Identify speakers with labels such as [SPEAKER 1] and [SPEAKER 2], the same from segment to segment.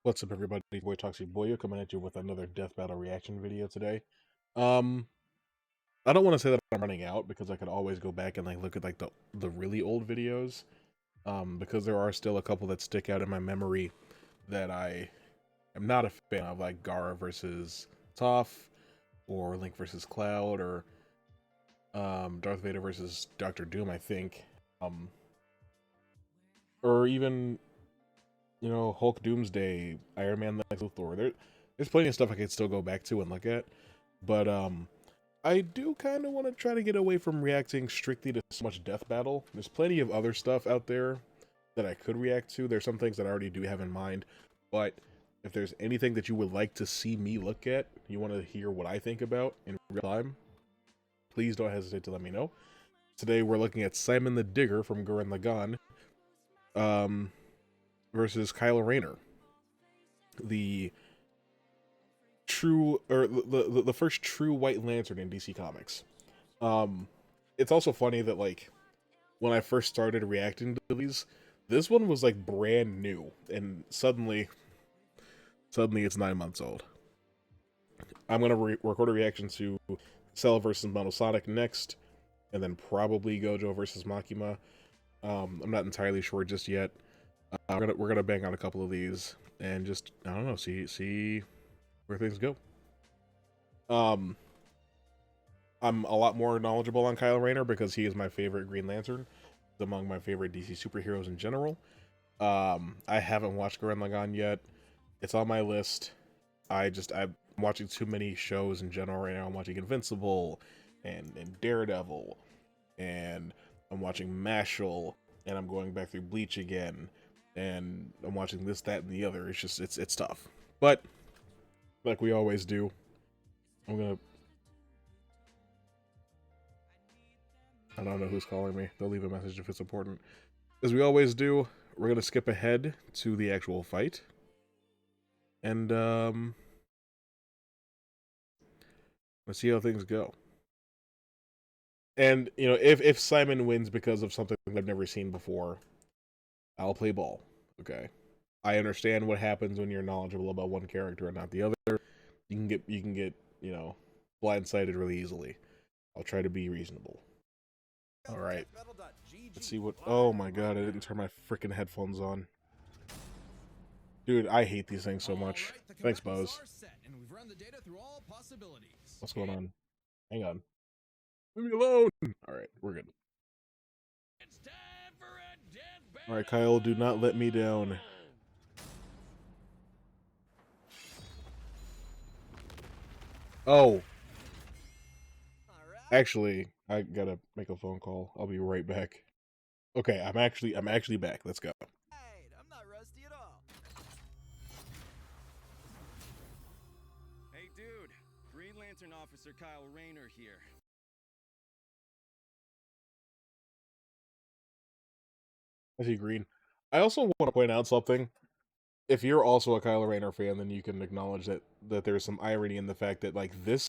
[SPEAKER 1] What's up, everybody? Boy Toxeyboyo coming at you with another death battle reaction video today. Um, I don't want to say that I'm running out because I could always go back and look at the really old videos. Because there are still a couple that stick out in my memory that I am not a fan of, like Gara versus Toph, or Link versus Cloud, or Darth Vader versus Doctor Doom, I think. Or even Hulk Doomsday, Iron Man Lex Luthor. There's plenty of stuff I could still go back to and look at, but I do kind of want to try to get away from reacting strictly to so much death battle. There's plenty of other stuff out there that I could react to. There's some things that I already do have in mind, but if there's anything that you would like to see me look at, you want to hear what I think about in real time, please don't hesitate to let me know. Today we're looking at Simon the Digger from Gurren Lagann, versus Kylo Rayner, the true, or the first true White Lantern in DC Comics. It's also funny that, like, when I first started reacting to these, this one was like brand new, and suddenly it's 9 months old. I'm gonna record a reaction to Cell versus Monosonic next, and then probably Gojo versus Makima. I'm not entirely sure just yet. We're gonna bang on a couple of these and just, I don't know, see where things go. I'm a lot more knowledgeable on Kylo Rayner because he is my favorite Green Lantern. He's among my favorite DC superheroes in general. I haven't watched Gurren Lagann yet. It's on my list. I'm watching too many shows in general right now. I'm watching Invincible and Daredevil, and I'm watching Mashal, and I'm going back through Bleach again, and I'm watching this, that, and the other. It's just, it's tough. But, like we always do, I don't know who's calling me. They'll leave a message if it's important. As we always do, we're gonna skip ahead to the actual fight. And, let's see how things go. And, if Simon wins because of something I've never seen before, I'll play ball. Okay. I understand what happens when you're knowledgeable about one character and not the other. You can get, blindsided really easily. I'll try to be reasonable. Alright. Let's see what... Oh my god, I didn't turn my freaking headphones on. Dude, I hate these things so much. Thanks, Buzz. What's going on? Hang on. Leave me alone! Alright, we're good. Alright, Kyle, do not let me down. Oh. Actually, I gotta make a phone call. I'll be right back. Okay, I'm actually back. Let's go.
[SPEAKER 2] I'm not rusty at all. Hey dude, Green Lantern Officer Kyle Rayner here.
[SPEAKER 1] I see green. I also want to point out something. If you're also a Kylo Rayner fan, then you can acknowledge that there's some irony in the fact that, like, this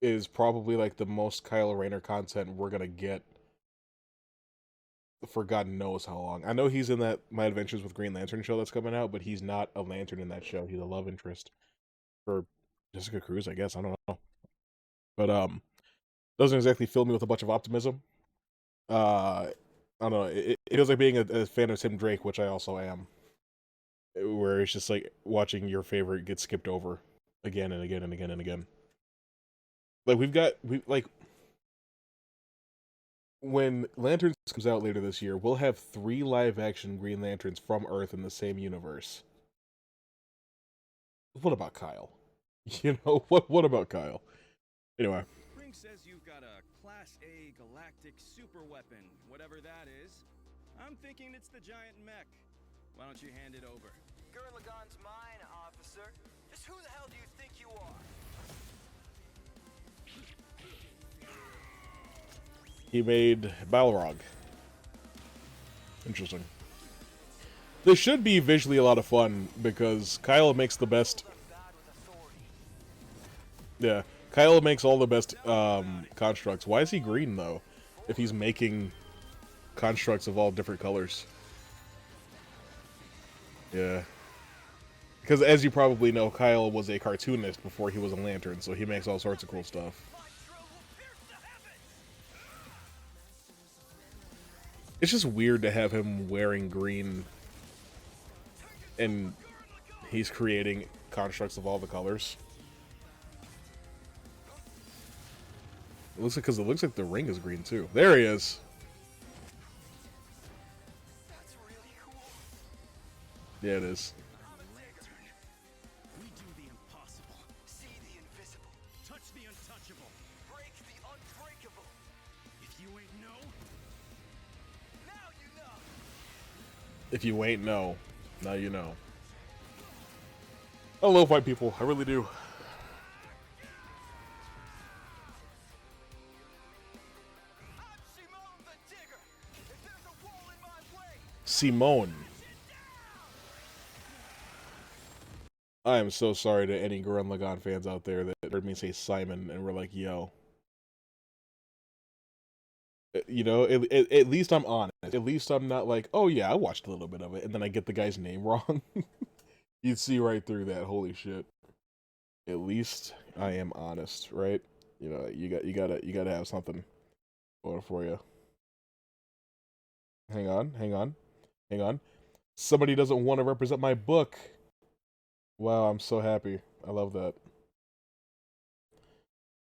[SPEAKER 1] is probably like the most Kylo Rayner content we're gonna get for God knows how long. I know he's in that My Adventures with Green Lantern show that's coming out, but he's not a Lantern in that show. He's a love interest for Jessica Cruz, I guess. I don't know, but doesn't exactly fill me with a bunch of optimism. I don't know. It feels like being a fan of Tim Drake, which I also am, where it's just like watching your favorite get skipped over again and again and again and again. Like when Lanterns comes out later this year, we'll have 3 live-action Green Lanterns from Earth in the same universe. What about Kyle? What about Kyle? Anyway.
[SPEAKER 2] Brink says you've got a Class A galactic super weapon, whatever that is. I'm thinking it's the giant mech. Why don't you hand it over?
[SPEAKER 3] Gurren Lagaan's mine, officer. Just who the hell do you think you are?
[SPEAKER 1] He made Balrog. Interesting. This should be visually a lot of fun, because Kyle makes the best... Yeah, Kyle makes all the best constructs. Why is he green, though, if he's making constructs of all different colors? Yeah. Because as you probably know, Kyle was a cartoonist before he was a Lantern, so he makes all sorts of cool stuff.
[SPEAKER 3] My drill will pierce the heavens!
[SPEAKER 1] It's just weird to have him wearing green and he's creating constructs of all the colors. It looks like, because it looks like the ring is green too. There he is.
[SPEAKER 3] That's really cool.
[SPEAKER 1] Yeah, it is.
[SPEAKER 2] I'm a lantern. We do the impossible.
[SPEAKER 3] See the invisible.
[SPEAKER 2] Touch the untouchable.
[SPEAKER 3] Break the unbreakable.
[SPEAKER 2] If you ain't know,
[SPEAKER 3] Now you know.
[SPEAKER 1] If you ain't know, now you know. I love white people. I really do.
[SPEAKER 3] I'm Simone the Digger. If there's a wall in my way,
[SPEAKER 1] Simone. I am so sorry to any Gurren Lagann fans out there that heard me say Simon and were like, yo. You know, at least I'm honest. At least I'm not like, oh yeah, I watched a little bit of it, and then I get the guy's name wrong. You'd see right through that. Holy shit. At least I am honest, right? You know, you gotta have something going for you. Hang on. Somebody doesn't want to represent my book. Wow, I'm so happy. I love that.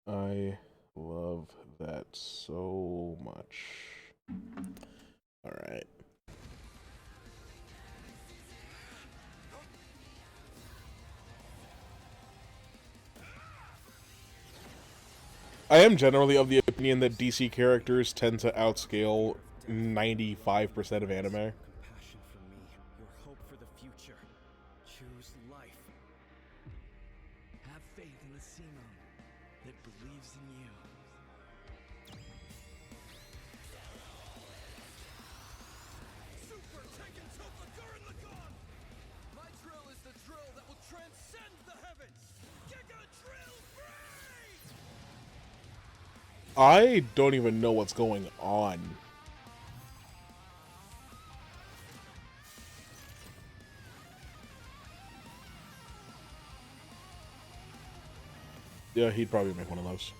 [SPEAKER 1] I love that so much. All right. I am generally of the opinion that DC characters tend to outscale 95% of anime.
[SPEAKER 2] compassion for me, your hope for the future. Choose life. Have faith in the Simone that believes in you.
[SPEAKER 3] Super Tekken Topa Gurren Lagaan! My drill is the drill that will transcend the heavens! Giga Drill Free!
[SPEAKER 1] I don't even know what's going on. Yeah, he'd probably make one of those.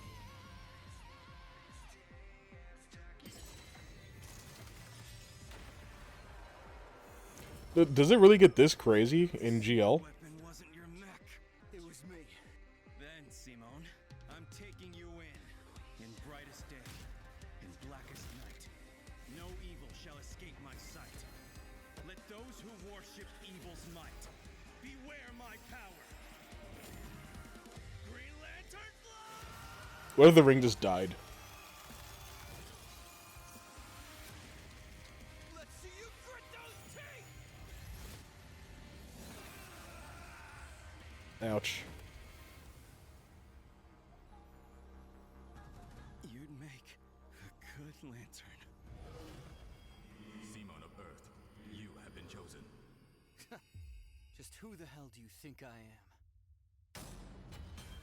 [SPEAKER 1] Does it really get this crazy in GL?
[SPEAKER 2] Weapon wasn't your mech.
[SPEAKER 3] It was me.
[SPEAKER 2] Then, Simone, I'm taking you in brightest day, in blackest night. No evil shall escape my sight. Let those who worship evil's might beware my power. Green Lantern fly!
[SPEAKER 1] What if the ring just died?
[SPEAKER 3] Let's see you grit those teeth!
[SPEAKER 1] Ouch.
[SPEAKER 2] You'd make a good lantern.
[SPEAKER 4] Simon of Earth, you have been chosen.
[SPEAKER 3] Just who the hell do you think I am?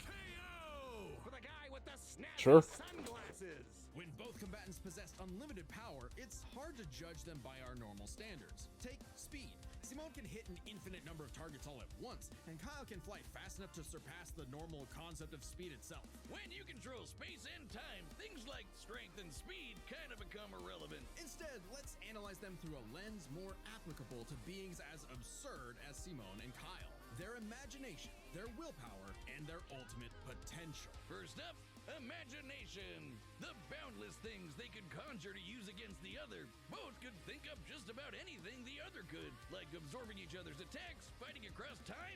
[SPEAKER 4] KO! For the guy with the snazzy
[SPEAKER 1] Sure.
[SPEAKER 4] sunglasses!
[SPEAKER 5] When both combatants possess unlimited power, it's hard to judge them by our normal standards. Take speed. Simone can hit an infinite number of targets all at once, and Kyle can fly fast enough to surpass the normal concept of speed itself.
[SPEAKER 6] When you control space and time, things like strength and speed kind of become irrelevant.
[SPEAKER 5] Instead, let's analyze them through a lens more applicable to beings as absurd as Simone and Kyle. Their imagination, their willpower, and their ultimate potential.
[SPEAKER 6] First up, imagination. The boundless things they could conjure to use against the other. Both could think up just about anything the other could, like absorbing each other's attacks, fighting across time,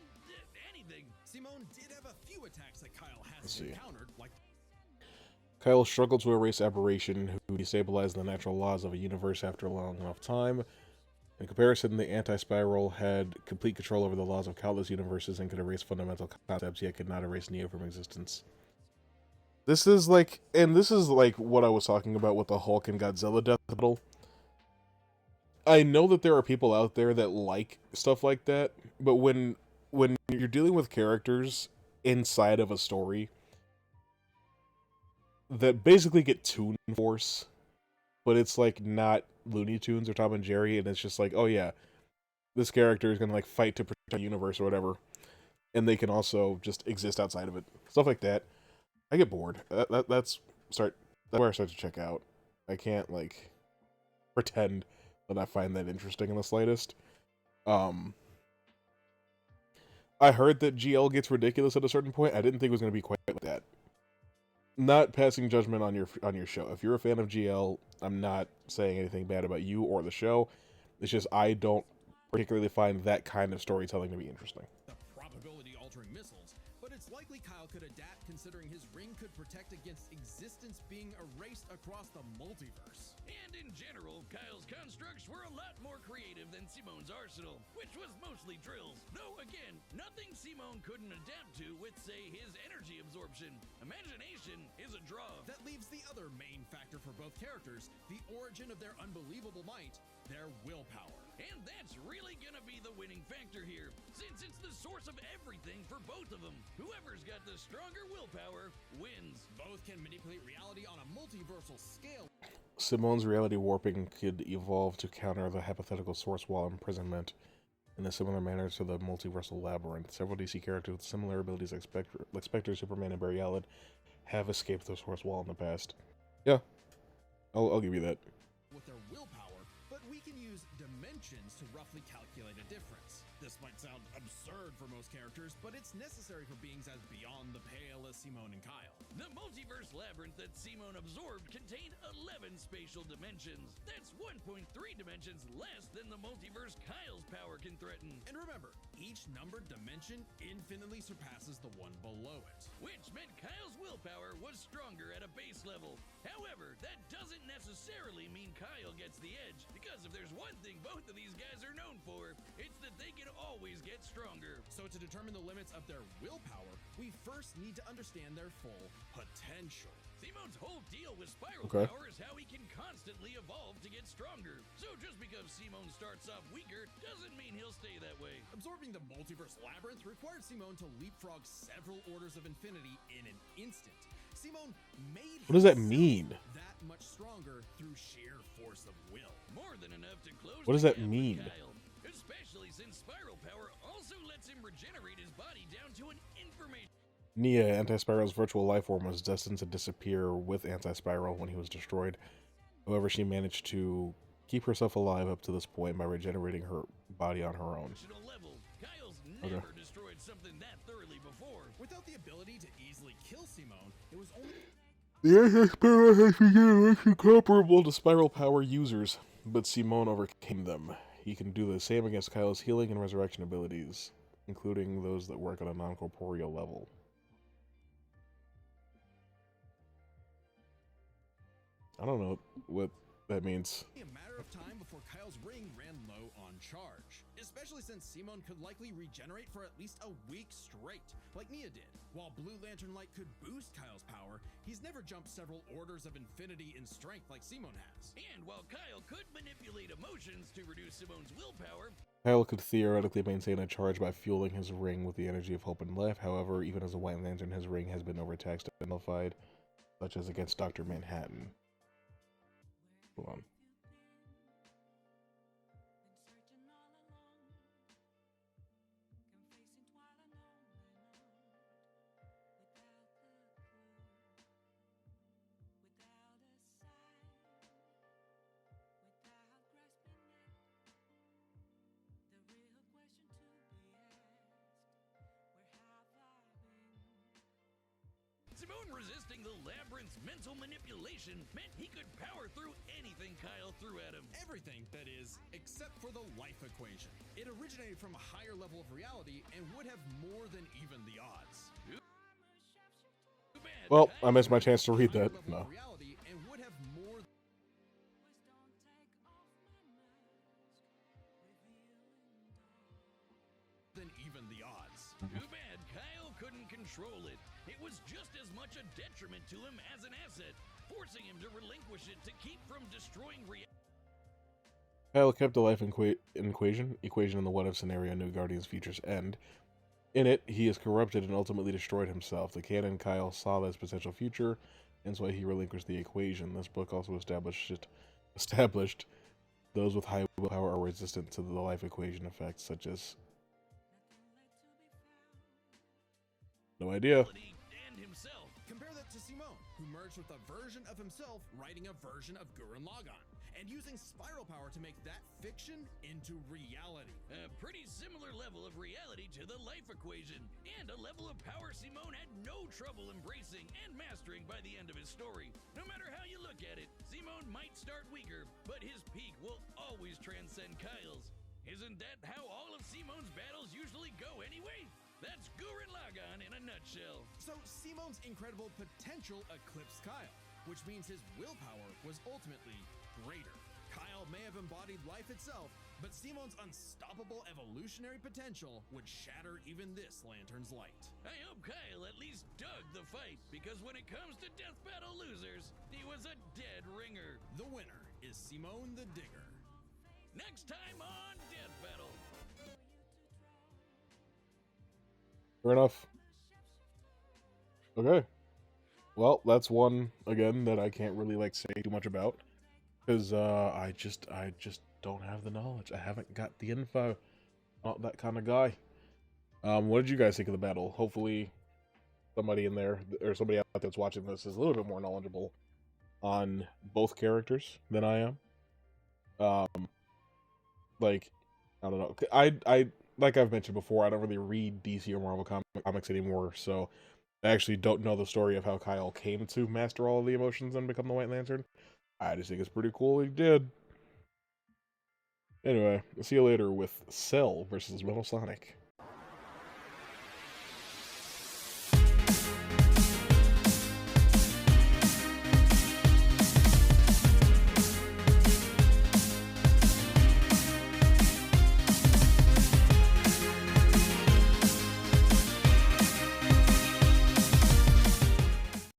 [SPEAKER 6] anything.
[SPEAKER 5] Simone did have a few attacks that Kyle
[SPEAKER 1] Let's
[SPEAKER 5] hasn't
[SPEAKER 1] see.
[SPEAKER 5] encountered, like
[SPEAKER 1] Kyle struggled to erase aberration, who destabilized the natural laws of a universe after a long enough time. In comparison, the anti-spiral had complete control over the laws of countless universes and could erase fundamental concepts, yet could not erase Neo from existence. This is like what I was talking about with the Hulk and Godzilla death battle. I know that there are people out there that like stuff like that, but when you're dealing with characters inside of a story that basically get Toon Force, but it's like not Looney Tunes or Tom and Jerry, and it's just like, oh yeah, this character is gonna like fight to universe or whatever, and they can also just exist outside of it. Stuff like that. I get bored. That's where I start to check out. I can't like pretend that I find that interesting in the slightest. I heard that GL gets ridiculous at a certain point. I didn't think it was going to be quite like that. Not passing judgment on your show. If you're a fan of GL, I'm not saying anything bad about you or the show. It's just I don't particularly find that kind of storytelling to be interesting.
[SPEAKER 5] The probability-altering missiles, but it's likely Kyle could adapt considering his ring could protect against existence being erased across the multiverse.
[SPEAKER 6] And in general, Kyle's constructs were a lot more creative than Simone's arsenal, which was mostly drills. Though, again, nothing Simone couldn't adapt to with, say, his energy absorption. Imagination is a draw.
[SPEAKER 5] That leaves the other main factor for both characters, the origin of their unbelievable might, their willpower.
[SPEAKER 6] And that's really gonna be the winning factor here, since it's the source of everything for both of them. Whoever's got the stronger willpower wins.
[SPEAKER 5] Both can manipulate reality on a multiversal scale.
[SPEAKER 1] Simone's reality warping could evolve to counter the hypothetical source wall imprisonment in a similar manner to the multiversal labyrinth. Several DC characters with similar abilities like Spectre, Superman, and Barry Allen have escaped the source wall in the past. Yeah, I'll give you that.
[SPEAKER 5] With their willpower, but we can use dimensions to roughly calculate a difference. This might sound absurd for most characters, but it's necessary for beings as beyond the pale as Simone and Kyle.
[SPEAKER 6] The multiverse labyrinth that Simone absorbed contained 11 spatial dimensions. That's 1.3 dimensions less than the multiverse Kyle's power can threaten.
[SPEAKER 5] And remember, each numbered dimension infinitely surpasses the one below it.
[SPEAKER 6] Which meant Kyle's willpower was stronger at a base level. However, that doesn't necessarily mean Kyle gets the edge, because if there's one thing both of these guys are known for, it's that they can always get stronger.
[SPEAKER 5] So to determine the limits of their willpower, we first need to understand their full potential.
[SPEAKER 6] Simone's whole deal with spiral
[SPEAKER 1] Okay.
[SPEAKER 6] power is how he can constantly evolve to get stronger. So just because Simone starts off weaker doesn't mean he'll stay that way.
[SPEAKER 5] Absorbing the multiverse labyrinth required Simone to leapfrog several orders of infinity in an instant. Simone made
[SPEAKER 1] What does that
[SPEAKER 5] himself
[SPEAKER 1] mean?
[SPEAKER 5] that much stronger through sheer force of will.
[SPEAKER 6] More than enough to close
[SPEAKER 1] What does
[SPEAKER 6] the
[SPEAKER 1] that
[SPEAKER 6] gap with
[SPEAKER 1] mean?
[SPEAKER 6] Kyle. Especially since spiral power also lets him regenerate his body down to an information.
[SPEAKER 1] Nia, Anti-Spiral's virtual life form, was destined to disappear with Anti-Spiral when he was destroyed. However, she managed to keep herself alive up to this point by regenerating her body on her own.
[SPEAKER 6] Level. Kyle's never destroyed something that thoroughly before.
[SPEAKER 5] Without the ability to easily kill Simone, it was only
[SPEAKER 1] The Anti-Spiral has regeneration comparable to Spiral power users, but Simone overcame them. He can do the same against Kyle's healing and resurrection abilities, including those that work on a non-corporeal level. I don't know what that means.
[SPEAKER 5] a matter of time before Kyle's ring ran low on charge, especially since Simone could likely regenerate for at least a week straight, like Nia did. While Blue Lantern Light could boost Kyle's power, he's never jumped several orders of infinity in strength like Simone has.
[SPEAKER 6] And while Kyle could manipulate emotions to reduce Simone's willpower,
[SPEAKER 1] Kyle could theoretically maintain a charge by fueling his ring with the energy of hope and life. However, even as a White Lantern, his ring has been overtaxed and nullified, such as against Dr. Manhattan. Hold on.
[SPEAKER 6] Simone resisting the labyrinth's mental manipulation meant he could power through anything Kyle threw at him.
[SPEAKER 5] Everything, that is, except for the life equation. It originated from a higher level of reality and would have more than even the odds.
[SPEAKER 6] Too bad.
[SPEAKER 1] Well, I
[SPEAKER 6] Kyle
[SPEAKER 1] missed my chance to read
[SPEAKER 5] Higher
[SPEAKER 1] that.
[SPEAKER 5] level
[SPEAKER 1] No.
[SPEAKER 5] of reality and would have more than even the odds.
[SPEAKER 6] Too bad Kyle couldn't control it. It was just as much a detriment to him as an asset, forcing him to relinquish it to keep from destroying reality.
[SPEAKER 1] Kyle kept the life equation in the what-if scenario New Guardians Futures End. In it, he is corrupted and ultimately destroyed himself. The canon Kyle saw this potential future, and so he relinquished the equation. This book also established those with high willpower are resistant to the life equation effects, such as No idea.
[SPEAKER 6] And himself.
[SPEAKER 5] Compare that to Simone, who merged with a version of himself writing a version of Gurren Lagann, and using spiral power to make that fiction into reality.
[SPEAKER 6] A pretty similar level of reality to the life equation, and a level of power Simone had no trouble embracing and mastering by the end of his story. No matter how you look at it, Simone might start weaker, but his peak will always transcend Kyle's. Isn't that how all of Simone's battles usually go anyway? That's Gurren Lagann in a nutshell.
[SPEAKER 5] So Simone's incredible potential eclipsed Kyle, which means his willpower was ultimately greater. Kyle may have embodied life itself, but Simone's unstoppable evolutionary potential would shatter even this lantern's light.
[SPEAKER 6] I hope Kyle at least dug the fight, because when it comes to death battle losers, he was a dead ringer.
[SPEAKER 5] The winner is Simone the Digger.
[SPEAKER 6] Next time on Death Battle.
[SPEAKER 1] Fair enough. Okay. Well, that's one again that I can't really like say too much about because I just don't have the knowledge. I haven't got the info. Not that kind of guy. What did you guys think of the battle? Hopefully, somebody in there or somebody out there that's watching this is a little bit more knowledgeable on both characters than I am. Like, I don't know. I like I've mentioned before, I don't really read DC or Marvel comics anymore, so I actually don't know the story of how Kyle came to master all of the emotions and become the White Lantern. I just think it's pretty cool he did. Anyway, see you later with Cell versus Metal Sonic.